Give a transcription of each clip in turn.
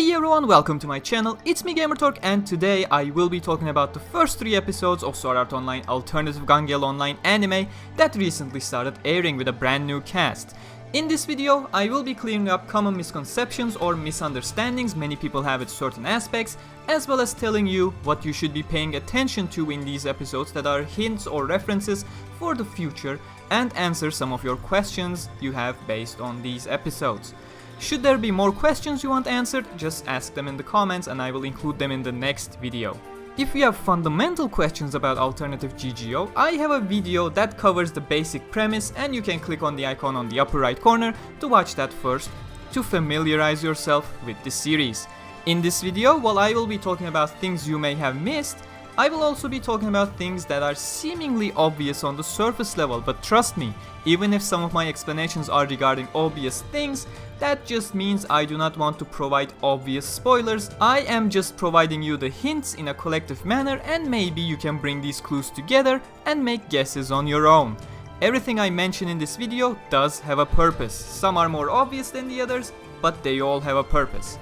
Hey everyone, welcome to my channel, it's me Gamerturk, and today I will be talking about the first 3 episodes of Sword Art Online Alternative GGO Online Anime that recently started airing with a brand new cast. In this video, I will be clearing up common misconceptions or misunderstandings many people have with certain aspects, as well as telling you what you should be paying attention to in these episodes that are hints or references for the future, and answer some of your questions you have based on these episodes. Should there be more questions you want answered, just ask them in the comments and I will include them in the next video. If you have fundamental questions about Alternative GGO, I have a video that covers the basic premise and you can click on the icon on the upper right corner to watch that first to familiarize yourself with the series. In this video, while I will be talking about things you may have missed, I will also be talking about things that are seemingly obvious on the surface level, but trust me, even if some of my explanations are regarding obvious things, that just means I do not want to provide obvious spoilers. I am just providing you the hints in a collective manner, and maybe you can bring these clues together and make guesses on your own. Everything I mention in this video does have a purpose. Some are more obvious than the others, but they all have a purpose.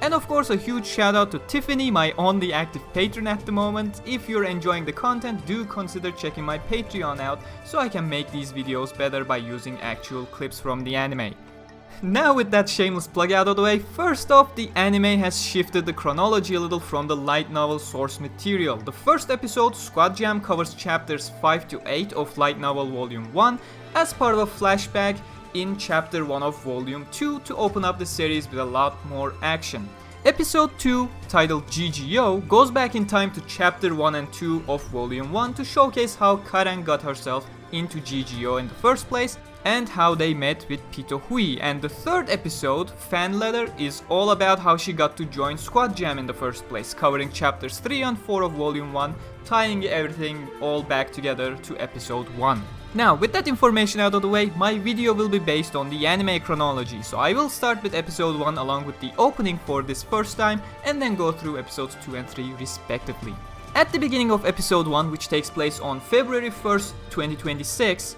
And of course a huge shout out to Tiffany, my only active patron at the moment. If you're enjoying the content, do consider checking my Patreon out so I can make these videos better by using actual clips from the anime. Now with that shameless plug out of the way, first off, the anime has shifted the chronology a little from the light novel source material. The first episode, Squad Jam, covers chapters 5 to 8 of light novel volume 1 as part of a flashback in chapter 1 of volume 2 to open up the series with a lot more action. Episode 2, titled GGO, goes back in time to chapter 1 and 2 of volume 1 to showcase how Karen got herself into GGO in the first place and how they met with Pito Hui. And the third episode, Fan Letter, is all about how she got to join Squad Jam in the first place, covering chapters 3 and 4 of volume 1, tying everything all back together to episode 1. Now, with that information out of the way, my video will be based on the anime chronology, so I will start with episode 1 along with the opening for this first time, and then go through episodes 2 and 3 respectively. At the beginning of episode 1, which takes place on February 1st, 2026,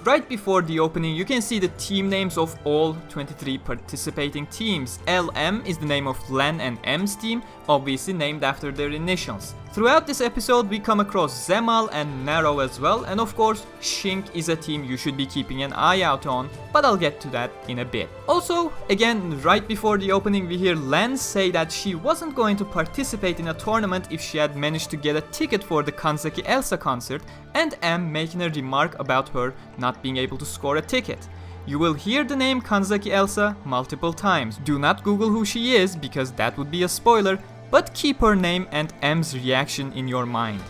right before the opening, you can see the team names of all 23 participating teams. LM is the name of LLENN and M's team, obviously named after their initials. Throughout this episode, we come across Zemal and Naro as well, and of course, Shink is a team you should be keeping an eye out on, but I'll get to that in a bit. Also, again, right before the opening, we hear LLENN say that she wasn't going to participate in a tournament if she had managed to get a ticket for the Kanzaki Elsa concert, and M making a remark about her not being able to score a ticket. You will hear the name Kanzaki Elsa multiple times. Do not Google who she is because that would be a spoiler, but keep her name and M's reaction in your mind.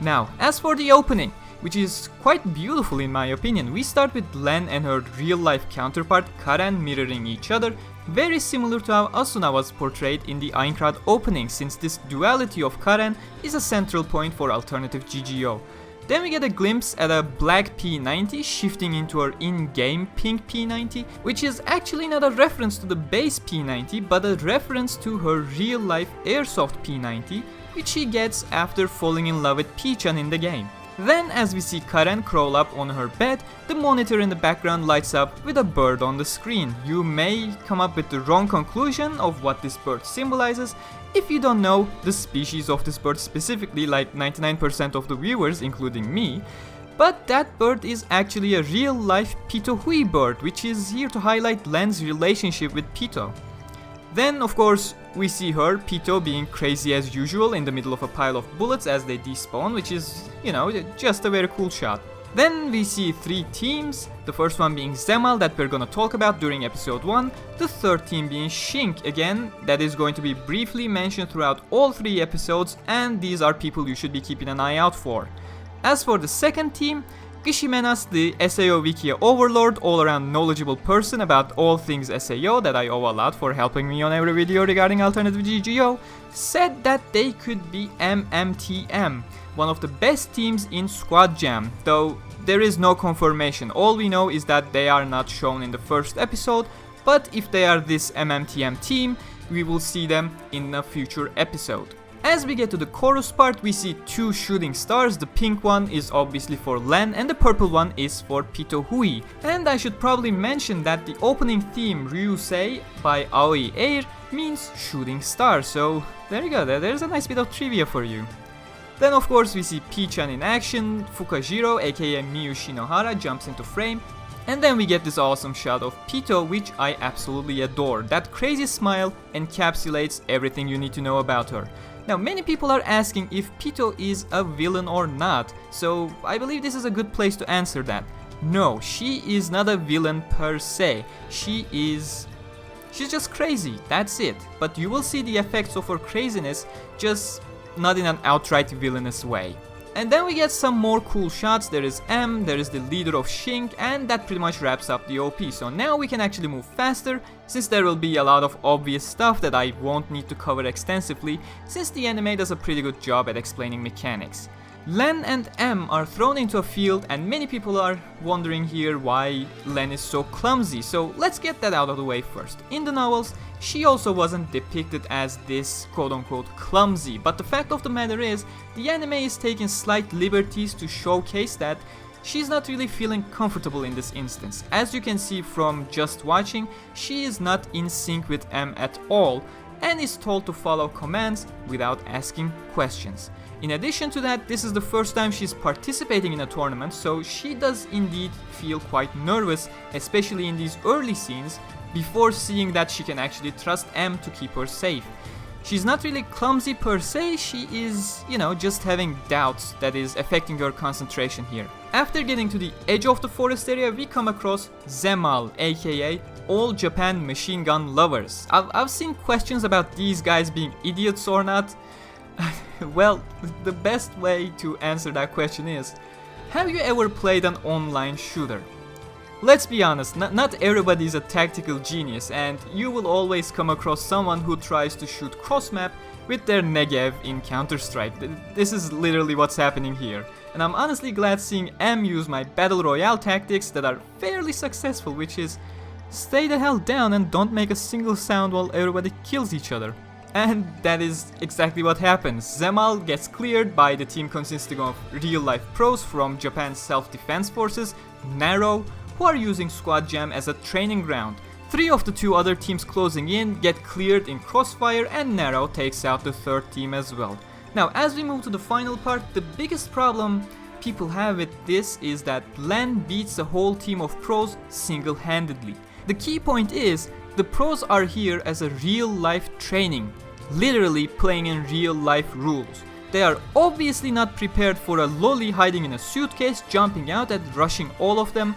Now, as for the opening, which is quite beautiful in my opinion, we start with LLENN and her real-life counterpart Karen mirroring each other, very similar to how Asuna was portrayed in the Aincrad opening, since this duality of Karen is a central point for Alternative GGO. Then we get a glimpse at a black P90 shifting into her in-game pink P90, which is actually not a reference to the base P90, but a reference to her real-life airsoft P90, which she gets after falling in love with Pichan in the game. Then, as we see Karen crawl up on her bed, the monitor in the background lights up with a bird on the screen. You may come up with the wrong conclusion of what this bird symbolizes if you don't know the species of this bird specifically, like 99% of the viewers, including me. But that bird is actually a real-life Pito Hui bird, which is here to highlight LLENN's relationship with Pito. Then, of course, we see her, Pito, being crazy as usual in the middle of a pile of bullets as they despawn, which is, you know, just a very cool shot. Then we see 3 teams, the first one being Zemal that we're gonna talk about during episode 1, the third team being Shink, again, that is going to be briefly mentioned throughout all 3 episodes, and these are people you should be keeping an eye out for. As for the second team, Gishimenas, the SAO Wikia overlord, all-around knowledgeable person about all things SAO that I owe a lot for helping me on every video regarding Alternative GGO, said that they could be MMTM, one of the best teams in Squad Jam, though there is no confirmation. All we know is that they are not shown in the first episode, but if they are this MMTM team, we will see them in a future episode. As we get to the chorus part, we see two shooting stars. The pink one is obviously for LLENN and the purple one is for Pito Hui. And I should probably mention that the opening theme Ryusei by Aoi Air means shooting star, so there you go, there's a nice bit of trivia for you. Then of course we see P-chan in action, Fukajiro aka Miyu Shinohara jumps into frame, and then we get this awesome shot of Pito, which I absolutely adore. That crazy smile encapsulates everything you need to know about her. Now many people are asking if Pito is a villain or not, so I believe this is a good place to answer that. No, she is not a villain per se, she's just crazy, that's it. But you will see the effects of her craziness, just not in an outright villainous way. And then we get some more cool shots. There is M, there is the leader of Shink, and that pretty much wraps up the OP. So now we can actually move faster, since there will be a lot of obvious stuff that I won't need to cover extensively, since the anime does a pretty good job at explaining mechanics. LLENN and M are thrown into a field, and many people are wondering here why LLENN is so clumsy, so let's get that out of the way first. In the novels, she also wasn't depicted as this quote-unquote clumsy, but the fact of the matter is, the anime is taking slight liberties to showcase that she's not really feeling comfortable in this instance. As you can see from just watching, she is not in sync with M at all, and is told to follow commands without asking questions. In addition to that, this is the first time she's participating in a tournament, so she does indeed feel quite nervous, especially in these early scenes, before seeing that she can actually trust M to keep her safe. She's not really clumsy per se, she is, just having doubts that is affecting her concentration here. After getting to the edge of the forest area, we come across Zemal, aka All Japan Machine Gun Lovers. I've seen questions about these guys being idiots or not. Well, the best way to answer that question is, have you ever played an online shooter? Let's be honest, not everybody is a tactical genius, and you will always come across someone who tries to shoot cross-map with their Negev in Counter-Strike. This is literally what's happening here. And I'm honestly glad seeing M use my Battle Royale tactics that are fairly successful, which is stay the hell down and don't make a single sound while everybody kills each other. And that is exactly what happens. Zemal gets cleared by the team consisting of real-life pros from Japan's self-defense forces, Narrow, who are using Squad Jam as a training ground. 3 of the 2 other teams closing in get cleared in crossfire, and Narrow takes out the 3rd team as well. Now, as we move to the final part, the biggest problem people have with this is that LLENN beats the whole team of pros single-handedly. The key point is, the pros are here as a real-life training, literally playing in real-life rules. They are obviously not prepared for a lolly hiding in a suitcase, jumping out and rushing all of them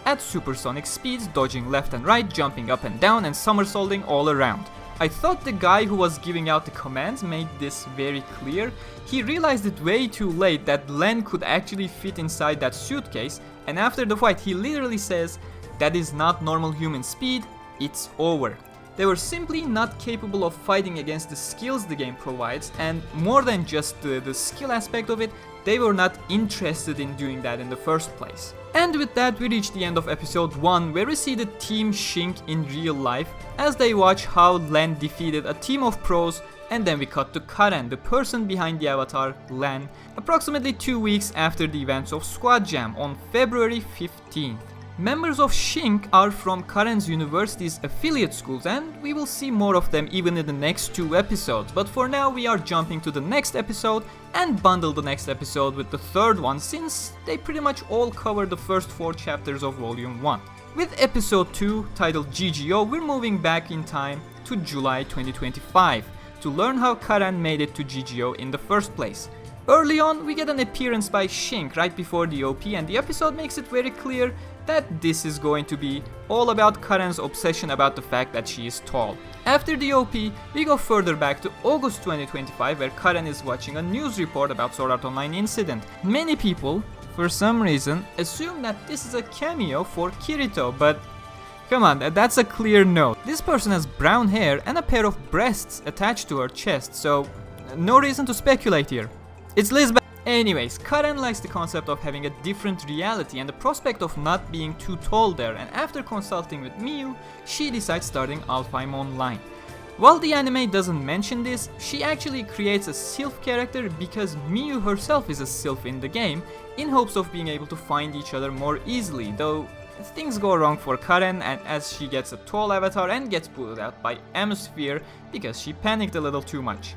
at supersonic speeds, dodging left and right, jumping up and down, and somersaulting all around. I thought the guy who was giving out the commands made this very clear. He realized it way too late that LLENN could actually fit inside that suitcase, and after the fight he literally says, "That is not normal human speed, it's over." They were simply not capable of fighting against the skills the game provides, and more than just the skill aspect of it, they were not interested in doing that in the first place. And with that, we reach the end of episode 1, where we see the team Shink in real life as they watch how LLENN defeated a team of pros, and then we cut to Karen, the person behind the avatar LLENN, approximately 2 weeks after the events of Squad Jam on February 15th. Members of Shink are from Karen's university's affiliate schools, and we will see more of them even in the next 2 episodes, but for now we are jumping to the next episode and bundle the next episode with the 3rd one, since they pretty much all cover the first 4 chapters of volume 1. With episode 2, titled GGO, we're moving back in time to July 2025 to learn how Karen made it to GGO in the first place. Early on, we get an appearance by Shink right before the OP, and the episode makes it very clear that this is going to be all about Karen's obsession about the fact that she is tall. After the OP, we go further back to August 2025, where Karen is watching a news report about Sword Art Online incident. Many people, for some reason, assume that this is a cameo for Kirito, but come on, that's a clear no. This person has brown hair and a pair of breasts attached to her chest, so no reason to speculate here. It's Lisbeth. Anyways, Karen likes the concept of having a different reality and the prospect of not being too tall there, and after consulting with Miyu, she decides starting Alfheim Online. While the anime doesn't mention this, she actually creates a sylph character because Miyu herself is a sylph in the game, in hopes of being able to find each other more easily, though things go wrong for Karen and as she gets a tall avatar and gets booted out by Atmosphere because she panicked a little too much.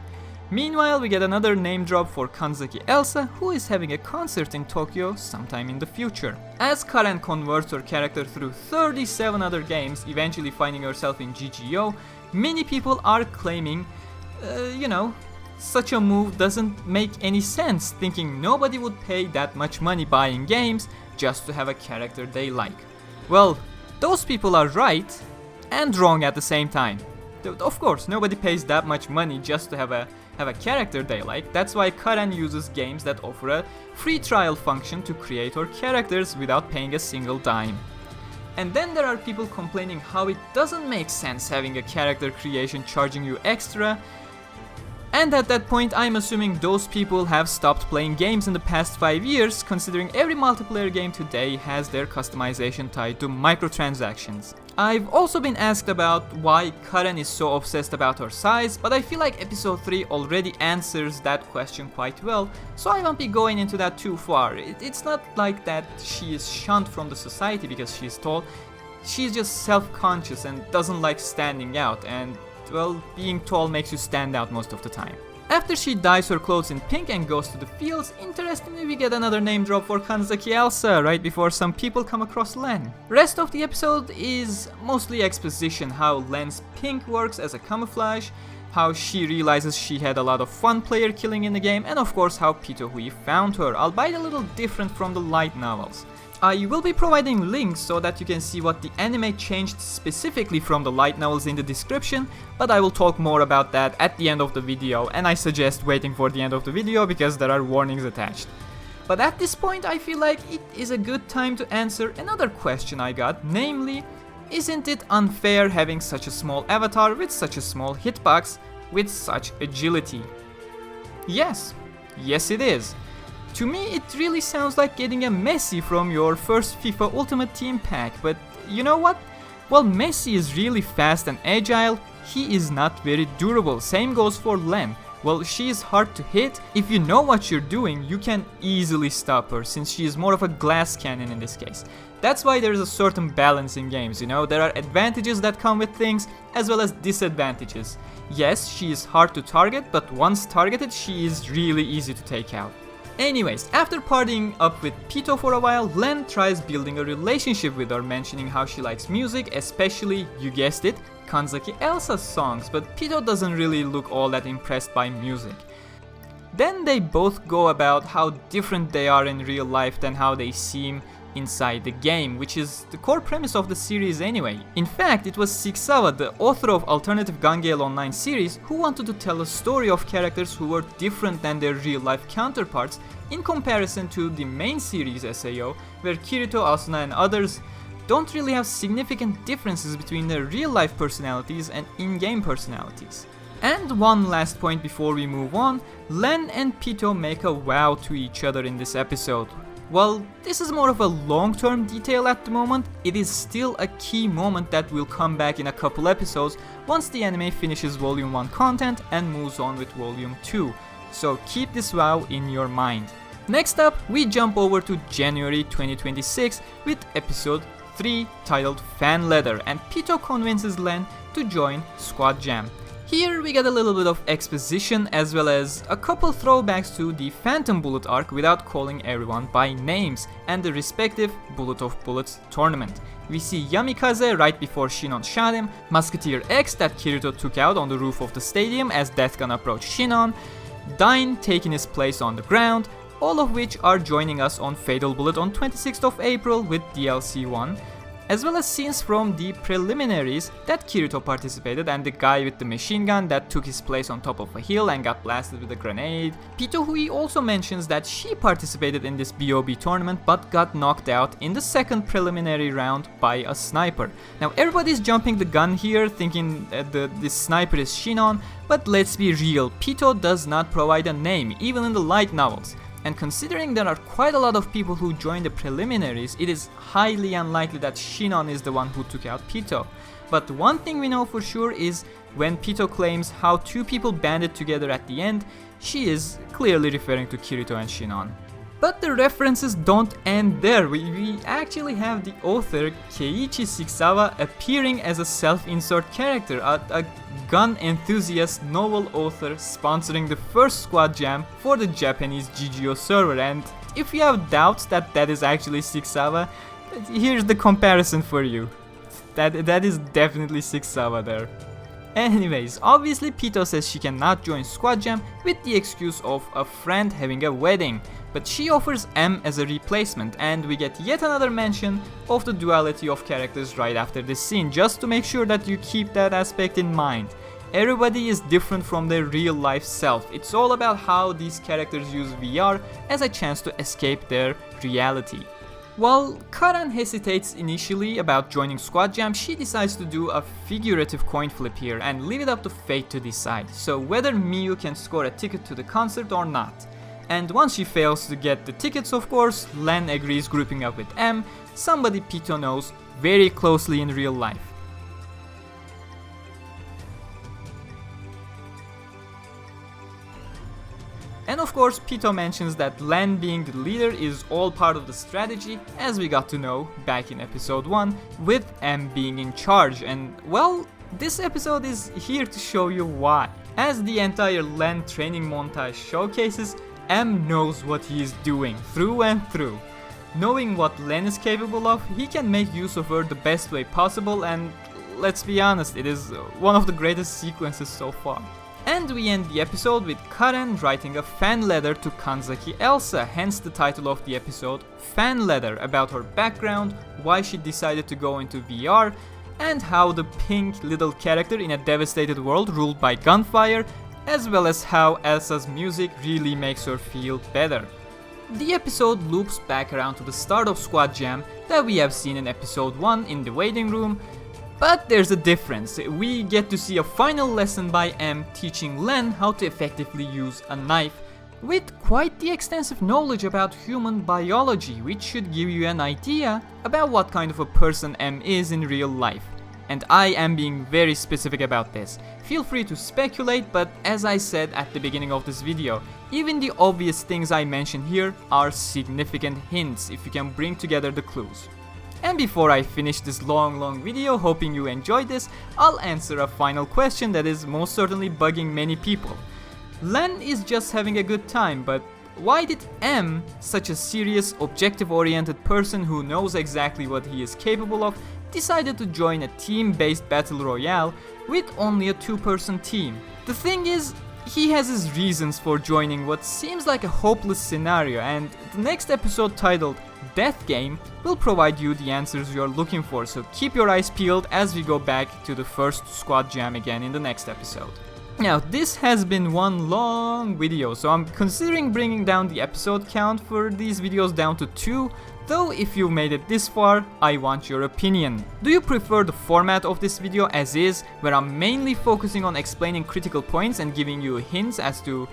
Meanwhile, we get another name drop for Kanzaki Elsa, who is having a concert in Tokyo sometime in the future. As Karen converts her character through 37 other games, eventually finding herself in GGO, many people are claiming, such a move doesn't make any sense, thinking nobody would pay that much money buying games just to have a character they like. Well, those people are right and wrong at the same time. Of course, nobody pays that much money just to have a character they like. That's why Karen uses games that offer a free trial function to create her characters without paying a single dime. And then there are people complaining how it doesn't make sense having a character creation charging you extra. And at that point, I'm assuming those people have stopped playing games in the past 5 years, considering every multiplayer game today has their customization tied to microtransactions. I've also been asked about why Karen is so obsessed about her size, but I feel like episode 3 already answers that question quite well, so I won't be going into that too far. It's not like that she is shunned from the society because she's tall. She's just self-conscious and doesn't like standing out, and well, being tall makes you stand out most of the time. After she dyes her clothes in pink and goes to the fields, interestingly we get another name drop for Kanzaki Elsa right before some people come across LLENN. Rest of the episode is mostly exposition, how LLENN's pink works as a camouflage, how she realizes she had a lot of fun player killing in the game, and of course how Pito Hui found her, albeit a little different from the light novels. I will be providing links so that you can see what the anime changed specifically from the light novels in the description, but I will talk more about that at the end of the video, and I suggest waiting for the end of the video because there are warnings attached. But at this point I feel like it is a good time to answer another question I got, namely, isn't it unfair having such a small avatar with such a small hitbox with such agility? Yes it is. To me, it really sounds like getting a Messi from your first FIFA Ultimate Team pack, but you know what? While Messi is really fast and agile, he is not very durable. Same goes for LLENN. Well, she is hard to hit. If you know what you're doing, you can easily stop her, since she is more of a glass cannon in this case. That's why there is a certain balance in games, there are advantages that come with things, as well as disadvantages. Yes, she is hard to target, but once targeted, she is really easy to take out. Anyways, after partying up with Pito for a while, LLENN tries building a relationship with her, mentioning how she likes music, especially, you guessed it, Kanzaki Elsa's songs, but Pito doesn't really look all that impressed by music. Then they both go about how different they are in real life than how they seem inside the game, which is the core premise of the series anyway. In fact, it was Sixawa, the author of Alternative GGO Online series, who wanted to tell a story of characters who were different than their real-life counterparts in comparison to the main series SAO, where Kirito, Asuna and others don't really have significant differences between their real-life personalities and in-game personalities. And one last point before we move on, LLENN and Pito make a vow to each other in this episode. While this is more of a long-term detail at the moment, it is still a key moment that will come back in a couple episodes once the anime finishes Volume 1 content and moves on with Volume 2, so keep this vow in your mind. Next up, we jump over to January 2026 with episode 3 titled Fan Leather, and Pito convinces LLENN to join Squad Jam. Here we get a little bit of exposition as well as a couple throwbacks to the Phantom Bullet arc without calling everyone by names and the respective Bullet of Bullets tournament. We see Yamikaze right before Shinon shot him, Musketeer X that Kirito took out on the roof of the stadium as Deathgun approached Shinon, Dine taking his place on the ground, all of which are joining us on Fatal Bullet on 26th of April with DLC 1. As well as scenes from the preliminaries that Kirito participated and the guy with the machine gun that took his place on top of a hill and got blasted with a grenade. Pito Hui also mentions that she participated in this BOB tournament but got knocked out in the second preliminary round by a sniper. Now everybody's jumping the gun here thinking this sniper is Shinon, but let's be real, Pito does not provide a name even in the light novels. And considering there are quite a lot of people who joined the preliminaries, it is highly unlikely that Shinon is the one who took out Pito. But one thing we know for sure is when Pito claims how two people banded together at the end, she is clearly referring to Kirito and Shinon. But the references don't end there. We actually have the author Keiichi Sixawa appearing as a self-insert character, a gun enthusiast novel author sponsoring the first squad jam for the Japanese GGO server. And if you have doubts that that is actually Sixawa, here's the comparison for you. That is definitely Sixawa there. Anyways, obviously Pito says she cannot join Squad Jam with the excuse of a friend having a wedding, but she offers M as a replacement, and we get yet another mention of the duality of characters right after this scene, just to make sure that you keep that aspect in mind. Everybody is different from their real life self. It's all about how these characters use VR as a chance to escape their reality. While Karan hesitates initially about joining Squad Jam, she decides to do a figurative coin flip here and leave it up to fate to decide, so whether Miyu can score a ticket to the concert or not. And once she fails to get the tickets, of course, Len agrees grouping up with M, somebody Pito knows very closely in real life. And of course, Pito mentions that Len being the leader is all part of the strategy, as we got to know back in episode 1, with M being in charge. And well, this episode is here to show you why. As the entire Len training montage showcases, M knows what he is doing through and through. Knowing what Len is capable of, he can make use of her the best way possible, and let's be honest, it is one of the greatest sequences so far. And we end the episode with Karen writing a fan letter to Kanzaki Elsa, hence the title of the episode, Fan Letter, about her background, why she decided to go into VR, and how the pink little character in a devastated world ruled by gunfire, as well as how Elsa's music really makes her feel better. The episode loops back around to the start of Squad Jam that we have seen in episode 1 in the waiting room. But there's a difference. We get to see a final lesson by M teaching Len how to effectively use a knife, with quite the extensive knowledge about human biology, which should give you an idea about what kind of a person M is in real life. And I am being very specific about this. Feel free to speculate, but as I said at the beginning of this video, even the obvious things I mention here are significant hints if you can bring together the clues. And before I finish this long video, hoping you enjoyed this, I'll answer a final question that is most certainly bugging many people. Len is just having a good time, but why did M, such a serious, objective-oriented person who knows exactly what he is capable of, decided to join a team-based battle royale with only a 2-person team? The thing is, he has his reasons for joining what seems like a hopeless scenario, and the next episode, titled Death Game, will provide you the answers you're looking for, so keep your eyes peeled as we go back to the first Squad Jam again in the next episode. Now, this has been one long video, so I'm considering bringing down the episode count for these videos down to 2, though if you made it this far, I want your opinion. Do you prefer the format of this video as is, where I'm mainly focusing on explaining critical points and giving you hints as to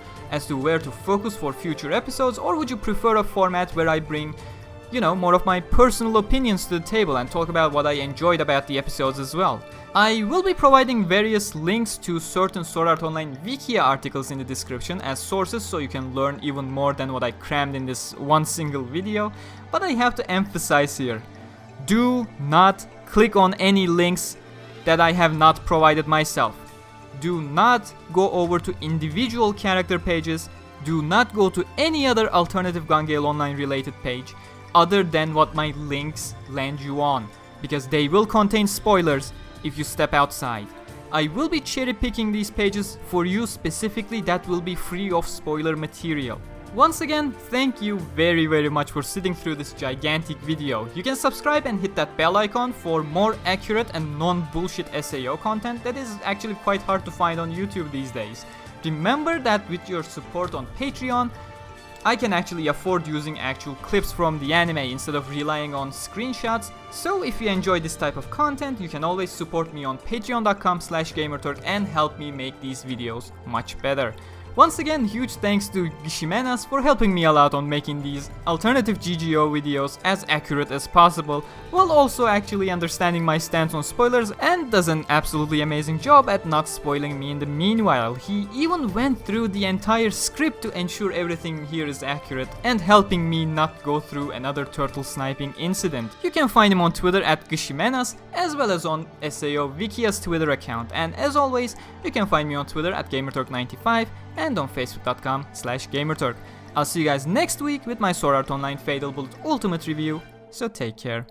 where to focus for future episodes, or would you prefer a format where I bring, more of my personal opinions to the table and talk about what I enjoyed about the episodes as well? I will be providing various links to certain Sword Art Online Wikia articles in the description as sources, so you can learn even more than what I crammed in this one single video, but I have to emphasize here, do not click on any links that I have not provided myself. Do not go over to individual character pages, do not go to any other Alternative GGO Online related page other than what my links land you on, because they will contain spoilers if you step outside. I will be cherry picking these pages for you specifically that will be free of spoiler material. Once again, thank you very much for sitting through this gigantic video. You can subscribe and hit that bell icon for more accurate and non-bullshit SAO content that is actually quite hard to find on YouTube these days. Remember that with your support on Patreon, I can actually afford using actual clips from the anime instead of relying on screenshots, so if you enjoy this type of content, you can always support me on patreon.com/Gamerturk and help me make these videos much better. Once again, huge thanks to Gishimenas for helping me a lot on making these alternative GGO videos as accurate as possible, while also actually understanding my stance on spoilers, and does an absolutely amazing job at not spoiling me in the meanwhile. He even went through the entire script to ensure everything here is accurate and helping me not go through another turtle sniping incident. You can find him on Twitter at Gishimenas, as well as on SAO Wikia's Twitter account, and as always, you can find me on Twitter at Gamerturk95 and on facebook.com/Gamerturk. I'll see you guys next week with my Sword Art Online Fatal Bullet Ultimate review, so take care.